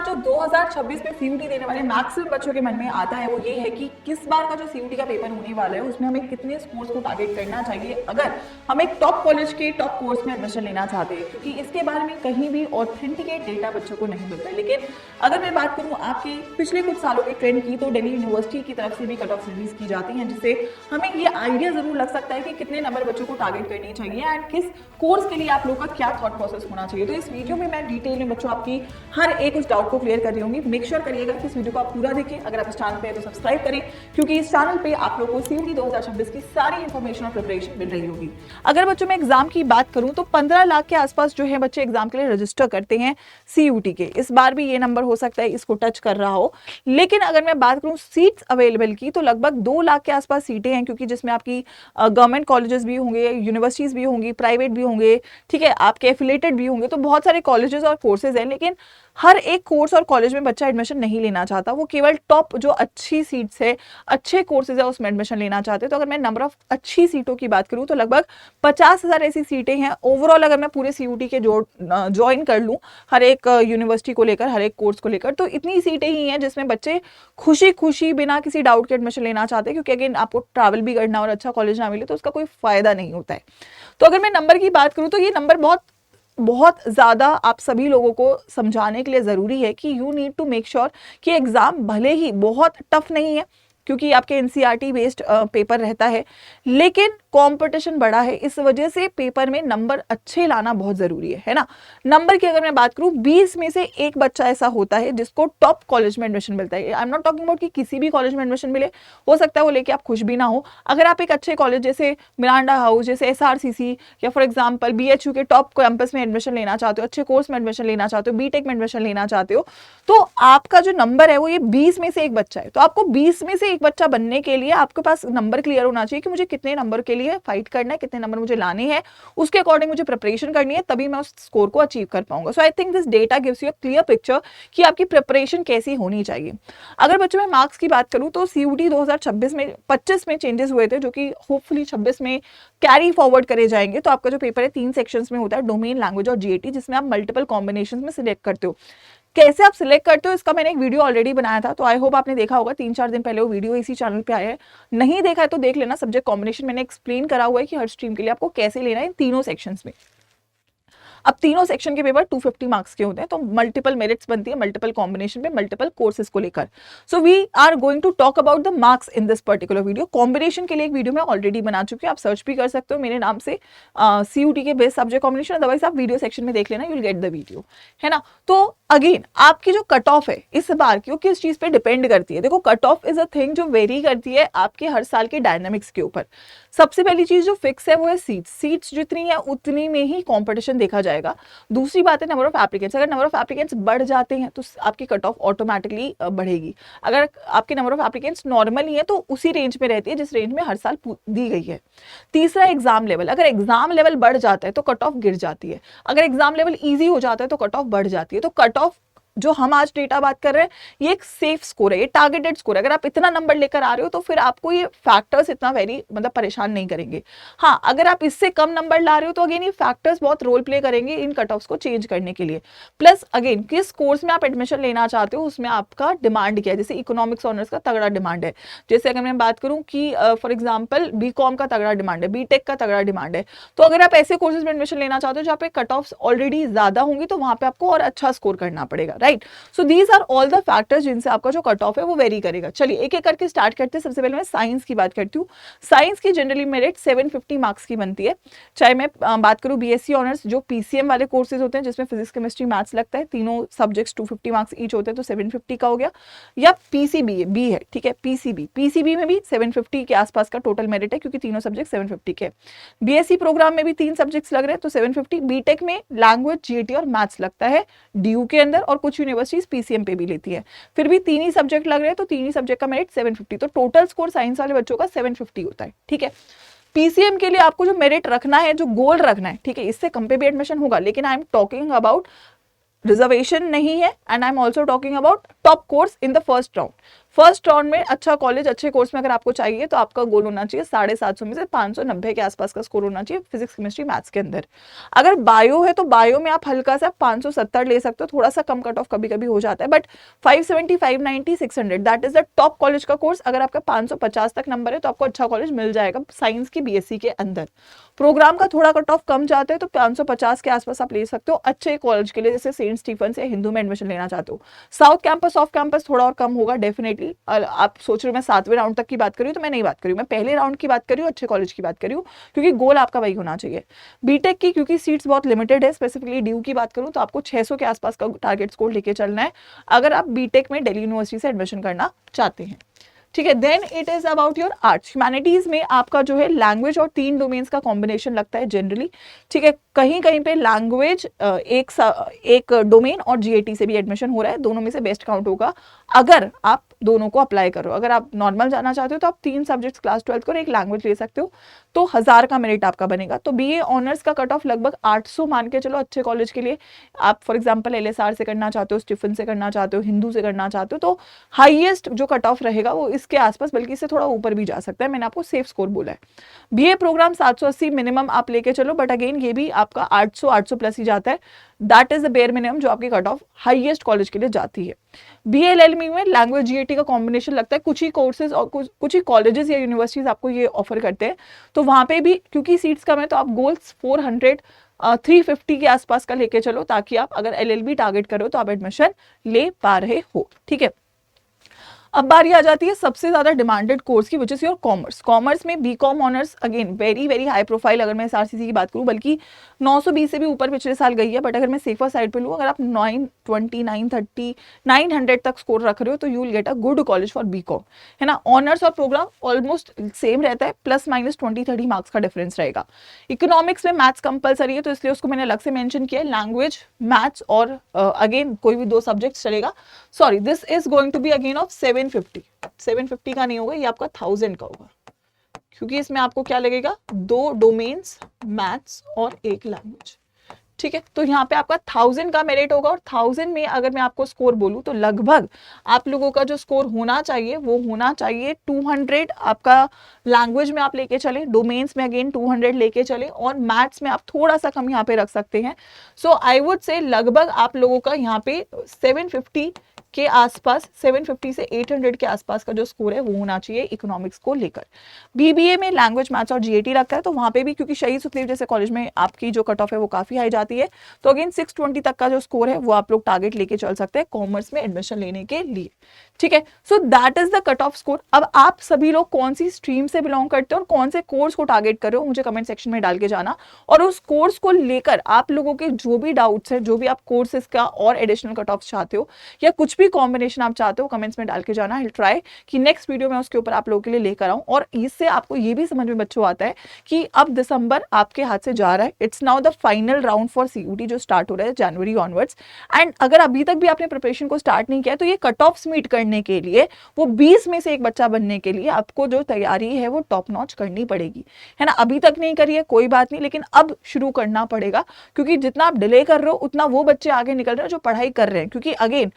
जो 2026 में सीयूटी देने वाले मैक्सिमम बच्चों के मन में आता है वो ये है कि किस बार का जो सीयूटी का पेपर होने वाला है उसमें हमें कितने स्कोर्स को टारगेट करना चाहिए अगर हम एक टॉप कॉलेज के टॉप कोर्स में एडमिशन लेना चाहते हैं, क्योंकि इसके बारे में कहीं भी ऑथेंटिकेट डेटा बच्चों को नहीं मिलता है। लेकिन अगर मैं बात करूँ आपके पिछले कुछ सालों के ट्रेंड की, तो दिल्ली यूनिवर्सिटी की तरफ से भी कट ऑफ रिलीज की जाती है, जिससे हमें ये आइडिया जरूर लग सकता है कि कितने नंबर बच्चों को टारगेट करनी चाहिए एंड किस कोर्स के लिए आप लोग का क्या थॉट प्रोसेस होना चाहिए। तो इस वीडियो में मैं डिटेल में बच्चों आपकी हर एक उस डाउट को क्लियर कर रही होंगी। मेक श्योर करिएगा कि इस वीडियो को आप पूरा देखें। अगर आप इस चैनल पे हैं तो सब्सक्राइब करें, क्योंकि इस चैनल पे आप लोगों को सीयूटी 2026 की सारी इंफॉर्मेशन और प्रिपरेशन मिल रही होगी। अगर बच्चों में एग्जाम की बात करूं तो 15 लाख के आसपास जो है बच्चे एग्जाम के लिए रजिस्टर करते हैं सीयूटी के। इस बार भी ये नंबर हो सकता है इसको टच कर रहा हो। लेकिन अगर मैं बात करूं सीट्स अवेलेबल की, तो लगभग 2 लाख के आसपास सीटें हैं, क्योंकि जिसमें आपकी गवर्नमेंट कॉलेजेस भी होंगे, यूनिवर्सिटीज भी होंगी, प्राइवेट भी होंगे, ठीक है, आपके एफिलेटेड भी होंगे, तो बहुत सारे कॉलेजेस और कोर्सेज हैं। लेकिन हर एक कोर्स और कॉलेज में बच्चा एडमिशन नहीं लेना चाहता, वो केवल टॉप जो अच्छी सीट्स है, अच्छे कोर्सेज है, उसमें एडमिशन लेना चाहते हैं। तो अगर मैं नंबर ऑफ अच्छी सीटों की बात करूं तो लगभग 50,000 ऐसी सीटें हैं ओवरऑल। अगर मैं पूरे सीयूटी के ज्वाइन कर लूं हर एक यूनिवर्सिटी को लेकर, हर एक कोर्स को लेकर, तो इतनी सीटें ही हैं जिसमें बच्चे खुशी खुशी बिना किसी डाउट के एडमिशन लेना चाहते हैं, क्योंकि अगेन आपको ट्रैवल भी करना और अच्छा कॉलेज ना मिले तो उसका कोई फायदा नहीं होता है। तो अगर मैं नंबर की बात करूं तो ये नंबर बहुत ज़्यादा आप सभी लोगों को समझाने के लिए ज़रूरी है कि you need to make sure कि एग्ज़ाम भले ही बहुत टफ नहीं है, क्योंकि आपके एनसीईआरटी बेस्ड पेपर रहता है, लेकिन कंपटीशन बड़ा है, इस वजह से पेपर में नंबर अच्छे लाना बहुत ज़रूरी है ना। नंबर की अगर मैं बात करूं, 20 में से एक बच्चा ऐसा होता है जिसको टॉप कॉलेज में एडमिशन मिलता है। I am not talking about कि किसी भी कॉलेज में एडमिशन मिले, हो सकता है वो लेके आप खुश भी ना हो। अगर आप एक अच्छे कॉलेज जैसे मिरांडा हाउस, जैसे SRCC या फॉर एग्जाम्पल BHU के टॉप कैंपस में एडमिशन लेना चाहते हो, अच्छे कोर्स में एडमिशन लेना चाहते हो, बीटेक में एडमिशन लेना चाहते हो, तो आपका जो नंबर है वो ये 20 में से एक बच्चा है। तो आपको 20 में से एक बच्चा बनने के लिए आपके पास नंबर क्लियर होना चाहिए कि मुझे कितने नंबर के लिए फाइट करना है, कितने नंबर मुझे लाने हैं, उसके अकॉर्डिंग मुझे प्रिपरेशन करनी है, तभी मैं उस स्कोर को अचीव कर पाऊंगा। So I think this data gives you a clear picture कि आपकी प्रिपरेशन कैसी होनी चाहिए। अगर बच्चों में मार्क्स की बात करूं तो सीयूटी 2025 में चेंजेस हुए थे, जो कि होपफुली 26 में कैरी फॉरवर्ड करे जाएंगे। तो आपका जो पेपर है 3 सेक्शंस में होता है, डोमेन, लैंग्वेज और जीएटी, जिसमें आप मल्टीपल कॉम्बिनेशन में सिलेक्ट करते हो। कैसे आप सिलेक्ट करते हो इसका मैंने एक वीडियो ऑलरेडी बनाया था, तो आई होप आपने देखा होगा। 3-4 दिन पहले वो वीडियो इसी चैनल पे आया है, नहीं देखा है तो देख लेना। सब्जेक्ट कॉम्बिनेशन मैंने एक्सप्लेन करा हुआ है कि हर स्ट्रीम के लिए आपको कैसे लेना है इन तीनों सेक्शंस में। अब तीनों सेक्शन के पेपर 250 मार्क्स के होते हैं, तो मल्टीपल मेरिट्स बनती है मल्टीपल कॉम्बिनेशन पे, मल्टीपल कोर्सेज को लेकर। So we are going to talk about the marks in this particular video. Combination के लिए एक वीडियो मैं ऑलरेडी बना चुकी हूँ, आप सर्च भी कर सकते हो मेरे नाम से, सीयूटी के बेस्ट सब्जेक्ट कॉम्बिनेशन। अदरवाइज आप वीडियो सेक्शन में देख लेना, you will get the video, है ना। तो अगेन आपकी जो कट ऑफ है इस बार की, किस चीज पे डिपेंड करती है। देखो, cut off is a thing जो वेरी करती है आपके हर साल के डायनामिक्स के ऊपर। सबसे पहली चीज जो फिक्स है वो है सीट्स जितनी है उतनी में ही कंपटीशन देखा जाएगा। दूसरी बात है नंबर ऑफ एप्लीकेंट्स। अगर नंबर ऑफ एप्लीकेंट्स बढ़ जाते हैं तो आपकी कट ऑफ ऑटोमेटिकली बढ़ेगी। अगर आपके नंबर ऑफ एप्लीकेंट्स नॉर्मल ही है तो उसी रेंज में रहती है जिस रेंज में हर साल दी गई है। तीसरा, एग्जाम लेवल। अगर एग्जाम लेवल बढ़ जाता है तो कट ऑफ गिर जाती है। अगर एग्जाम लेवल ईजी हो जाता है तो कट ऑफ बढ़ जाती है। तो कट ऑफ जो हम आज डेटा बात कर रहे हैं ये एक सेफ स्कोर है, ये टारगेटेड स्कोर है। अगर आप इतना नंबर लेकर आ रहे हो तो फिर आपको ये फैक्टर्स इतना मतलब परेशान नहीं करेंगे। हाँ, अगर आप इससे कम नंबर ला रहे हो तो अगेन ये फैक्टर्स बहुत रोल प्ले करेंगे इन कट ऑफ्स को चेंज करने के लिए। प्लस अगेन किस कोर्स में आप एडमिशन लेना चाहते हो उसमें आपका डिमांड क्या है। जैसे इकोनॉमिक्स ऑनर्स का तगड़ा डिमांड है, जैसे अगर मैं बात करूं कि फॉर एग्जाम्पल BCom का तगड़ा डिमांड है, बीटेक का तगड़ा डिमांड है। तो अगर आप ऐसे कोर्सेज में एडमिशन लेना चाहते हो जहाँ पे कट ऑफ्स ऑलरेडी ज्यादा होंगी तो वहां पे आपको और अच्छा स्कोर करना पड़ेगा, right. So these are all the factors जिनसे आपका जो कट ऑफ है वो वेरी करेगा। चलिए एक एक करके स्टार्ट करते हैं। सबसे पहले मैं साइंस की बात करती हूँ। साइंस की जनरली मेरिट 750 मार्क्स की बनती है। चाहे मैं बात करूँ BSc ऑनर्स जो PCM वाले कोर्सेज होते हैं जिसमें फिजिक्स, केमिस्ट्री, मैथ्स लगता है, तीनों सब्जेक्ट्स 250 मार्क्स ईच होते हैं, तो 750 का हो गया। या PCB बी है, ठीक है, PCB में भी 750 के आसपास का टोटल मेरिट है, क्योंकि तीनों सब्जेक्ट 750 के। BSc प्रोग्राम में भी 3 सब्जेक्ट्स लग रहे हैं तो 750। बीटेक में लैंग्वेज, GAT और मैथ्स लगता है DU के अंदर, और कुछ यूनिवर्सिटीज PCM पे भी लेती है। फिर भी 3 ही सब्जेक्ट लग रहे हैं तो 3 ही सब्जेक्ट का मेरिट 750। तो टोटल स्कोर साइंस वाले बच्चों का 750 होता है, ठीक है। PCM के लिए आपको जो मेरिट रखना है, जो गोल रखना है, ठीक है, इससे कम पे भी एडमिशन होगा, लेकिन I am talking about reservation नहीं है, and I am also talking about top course in the first round. First round में अच्छा कॉलेज अच्छे कोर्स में अगर आपको चाहिए तो आपका गोल होना चाहिए 750 में से 590 के आसपास का स्कोर होना चाहिए फिजिक्स केमिस्ट्री मैथ्स के अंदर। अगर बायो है तो बायो में आप हल्का सा 570 ले सकते हो, थोड़ा सा कम कट ऑफ कभी कभी हो जाता है, but 570 590 600 that is the top college का कोर्स। अगर आपका 550 तक नंबर है तो आपको अच्छा कॉलेज मिल जाएगा साइंस की बीएससी के अंदर। प्रोग्राम का थोड़ा कट ऑफ कम जाते हैं तो 550 के आसपास आप ले सकते हो अच्छे कॉलेज के लिए, जैसे सेंट स्टीफन या हिंदू में एडमिशन लेना चाहते हो। साउथ कैंपस ऑफ कैंपस थोड़ा और कम होगा डेफिनेटली। आप सोच रहे हो मैं 7वें राउंड तक की बात करी हूँ, तो मैं नहीं बात करी हूँ, मैं पहले राउंड की बात करी हूँ, अच्छे कॉलेज की बात करी हूँ, क्योंकि गोल आपका वही होना चाहिए। बीटेक की क्योंकि सीट्स बहुत लिमिटेड है, स्पेसिफिकली ड्यू की बात करूँ तो आपको 600 के आसपास का टारगेट स्कोर लेके चलना है अगर आप बीटेक में दिल्ली यूनिवर्सिटी से एडमिशन करना चाहते हैं। ठीक है, then it is about your arts. Humanities में आपका जो है लैंग्वेज और 3 डोमेन्स का कॉम्बिनेशन लगता है जनरली। ठीक है, कहीं कहीं पे लैंग्वेज एक डोमेन और जीएटी से भी एडमिशन हो रहा है, दोनों में से बेस्ट काउंट होगा अगर आप दोनों को अप्लाई करो। अगर आप नॉर्मल जाना चाहते हो तो आप 3 सब्जेक्ट्स क्लास 12 को और एक लैंग्वेज ले सकते हो, तो 1000 का मेरिट आपका बनेगा। तो बीए ऑनर्स का कट ऑफ लगभग 800 मान के चलो अच्छे कॉलेज के लिए। आप फॉर एग्जाम्पल एलएसआर से करना चाहते हो, स्टीफन से करना चाहते हो, हिंदू से करना चाहते हो, तो हाईएस्ट जो कट ऑफ रहेगा वो इसके आसपास, बल्कि इससे थोड़ा ऊपर भी जा सकता है। मैंने आपको सेफ स्कोर बोला है। बीए प्रोग्राम 780 मिनिमम आप लेके चलो, बट अगेन ये भी आपका 800 प्लस ही जाता है। That is the bare minimum जो आपकी कट ऑफ हाईएस्ट कॉलेज के लिए जाती है। बीएलएलएम में लैंग्वेज जीएटी का कॉम्बिनेशन लगता है, कुछ ही कोर्सेज और कुछ ही कॉलेजेस या यूनिवर्सिटीज आपको ये ऑफर करते हैं, तो वहां पे भी क्योंकि सीट्स कम है तो आप गोल्स 400 350 के आसपास का लेके चलो, ताकि आप अगर एलएलबी टारगेट करो तो आप एडमिशन ले पा रहे हो। ठीक है, अब बारी आ जाती है सबसे ज्यादा डिमांडेड कोर्स की, which is your commerce. Commerce में BCom honours again very very high profile. अगर मैं एसआरसीसी की बात करूं, बल्कि 920 से भी ऊपर पिछले साल गई है, बट अगर मैं सेफर साइड पे लूं, अगर आप 920 930 900 तक स्कोर रख रहे हो तो you will get a good college for BCom, है ना। ऑनर्स और प्रोग्राम ऑलमोस्ट सेम रहता है, प्लस माइनस 20-30 मार्क्स का डिफरेंस रहेगा। इकोनॉमिक्स में मैथ्स कंपलसरी है तो इसलिए उसको मैंने अलग से मेंशन किया है। लैंग्वेज, मैथ्स और अगेन कोई भी 2 सब्जेक्ट्स चलेगा। Sorry, this is going to be again of 750 का नहीं होगा, ये आपका 1000 का होगा, क्योंकि इसमें आपको क्या लगेगा, 2 डोमेन्स, मैथ्स और एक लैंग्वेज। ठीक है, तो यहाँ पे आपका 1000 का मेरिट होगा, और 1000 में अगर मैं आपको स्कोर बोलूं तो लगभग आप लोगों का जो स्कोर होना चाहिए वो होना चाहिए 200। आपका लैंग्वेज में आप लेके चले, डोमेन्स में अगेन 200 लेके चले, और मैथ्स में आप थोड़ा सा कम यहाँ पे रख सकते हैं। सो आई वुड से लगभग आप लोगों का यहाँ पे 750 के आसपास, 750 से 800 के आसपास का जो स्कोर है वो होना चाहिए इकोनॉमिक्स को लेकर। बीबीए में लैंग्वेज, मैथ्स और जीएटी रखा है, तो वहां पे भी क्योंकि शहीद सुखदेव जैसे कॉलेज में आपकी जो कट ऑफ है वो काफी हाई जाती है, तो अगेन 620 तक का जो स्कोर है वो आप लोग टारगेट लेके चल सकते हैं कॉमर्स में एडमिशन लेने के लिए। ठीक है, so that is the cut off score. अब आप सभी लोग कौन सी स्ट्रीम से बिलोंग करते हो और कौन से कोर्स को टारगेट कर रहे हो, मुझे कमेंट सेक्शन में डाल के जाना, और उस कोर्स को लेकर आप लोगों के जो भी डाउट्स है, जो भी आप कोर्सेज का और एडिशनल कट ऑफ चाहते हो या कुछ भी कॉम्बिनेशन आप चाहते हो, कमेंट्स में डाल के जाना। आई ट्राई कि नेक्स्ट वीडियो में उसके ऊपर आप लोगों के लिए लेकर आऊं, और इससे आपको ये भी समझ में बच्चों आता है कि अब दिसंबर आपके हाथ से जा रहा है। It's now the final round for CUET जो स्टार्ट हो रहा है जनवरी ऑनवर्ड्स, एंड अगर अभी तक भी आपने प्रिपरेशन को स्टार्ट नहीं किया तो ये कट ऑफ्स मीट करने के लिए, वो 20 में से एक बच्चा बनने के लिए आपको जो तैयारी है वो टॉप नॉच करनी पड़ेगी, है ना। अभी तक नहीं करी है कोई बात नहीं, लेकिन अब शुरू करना पड़ेगा, क्योंकि जितना आप डिले कर रहे हो उतना वो बच्चे आगे निकल रहे हैं जो पढ़ाई कर रहे हैं। क्योंकि अगेन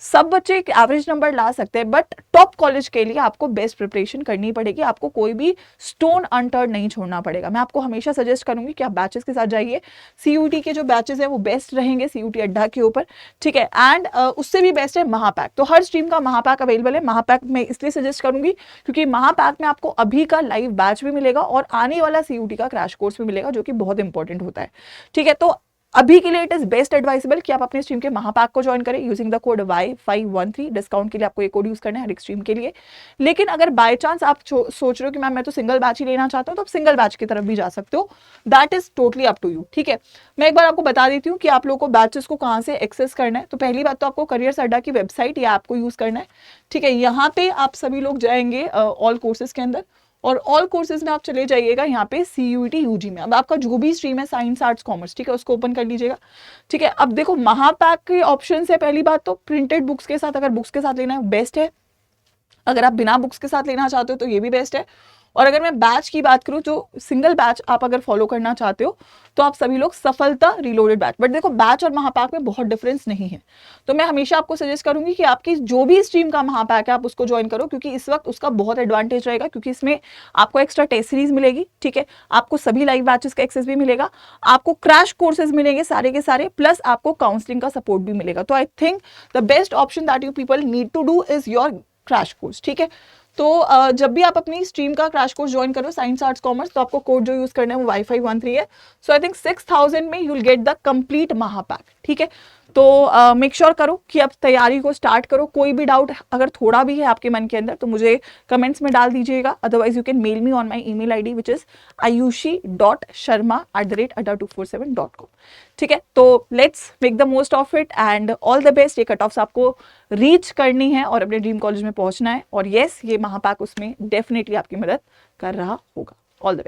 सब बच्चे एक एवरेज नंबर ला सकते हैं, बट टॉप कॉलेज के लिए आपको बेस्ट प्रिपरेशन करनी पड़ेगी, आपको कोई भी स्टोन अनटर्न नहीं छोड़ना पड़ेगा। मैं आपको हमेशा सजेस्ट करूंगी कि आप बैचेस के साथ जाइए, सीयूटी के जो बैचेस हैं वो बेस्ट रहेंगे सीयूटी अड्डा के ऊपर, ठीक है। एंड उससे भी बेस्ट है महापैक, तो हर स्ट्रीम का महापैक अवेलेबल है। महापैक में इसलिए सजेस्ट करूंगी क्योंकि महापैक में आपको अभी का लाइव बैच भी मिलेगा और आने वाला सीयूटी का क्रैश कोर्स भी मिलेगा, जो कि बहुत इंपॉर्टेंट होता है, ठीक है। तो अभी के लिए इट इज बेस्ट एडवाइसेबल कि आप अपने स्ट्रीम के महापैक को ज्वाइन करें using the code Y513। Discount के लिए आपको ये कोड यूज करना है हर एक स्ट्रीम के लिए। लेकिन अगर बाय चांस आप सोच रहे हो कि मैम मैं तो सिंगल बैच ही लेना चाहता हूं, तो आप सिंगल बैच की तरफ भी जा सकते हो, that is totally up to you, ठीक है। मैं एक बार आपको बता देती हूँ कि आप लोगों को बैचेस को कहाँ से एक्सेस करना है। तो पहली बात तो आपको करियर्स अड्डा की वेबसाइट या ऐप को यूज करना है, ठीक है। यहाँ पे आप सभी लोग जाएंगे ऑल कोर्सेज के अंदर, और ऑल कोर्सेज में आप चले जाइएगा यहाँ पे सीयूटी यूजी में। अब आपका जो भी स्ट्रीम है साइंस आर्ट्स कॉमर्स, ठीक है, उसको ओपन कर लीजिएगा, ठीक है। अब देखो महापैक के ऑप्शन है, पहली बात तो प्रिंटेड बुक्स के साथ, अगर बुक्स के साथ लेना है बेस्ट है, अगर आप बिना बुक्स के साथ लेना चाहते हो तो ये भी बेस्ट है। और अगर मैं बैच की बात करूँ, जो सिंगल बैच आप अगर फॉलो करना चाहते हो तो आप सभी लोग सफलता रिलोडेड बैच, बट देखो बैच और महापैक में बहुत डिफरेंस नहीं है, तो मैं हमेशा आपको सजेस्ट करूंगी कि आपकी जो भी स्ट्रीम का महापैक है आप उसको ज्वाइन करो, क्योंकि इस वक्त उसका बहुत एडवांटेज रहेगा, क्योंकि इसमें आपको एक्स्ट्रा टेस्ट सीरीज मिलेगी, ठीक है, आपको सभी लाइव बैचेस का एक्सेस भी मिलेगा, आपको क्रैश कोर्सेज मिलेंगे सारे के सारे, प्लस आपको काउंसलिंग का सपोर्ट भी मिलेगा। तो I think the best option that you people need to do is your crash course, ठीक है। तो जब भी आप अपनी स्ट्रीम का क्रैश कोर्स ज्वाइन करो साइंस आर्ट्स कॉमर्स, तो आपको कोड जो यूज करना है वो वाईफाई 13 है। सो आई थिंक 6000 में you will get the complete महापैक, ठीक है। तो मेक श्योर करो कि आप तैयारी को स्टार्ट करो। कोई भी डाउट अगर थोड़ा भी है आपके मन के अंदर तो मुझे कमेंट्स में डाल दीजिएगा, otherwise you can mail me on my email ID which is ayushi.sharma@adda247.com, ठीक है। तो let's make the most of it and all the best. ये कट ऑफ्स आपको रीच करनी है और अपने ड्रीम कॉलेज में पहुंचना है, और येस ये महापैक उसमें डेफिनेटली आपकी मदद कर रहा होगा। All the best.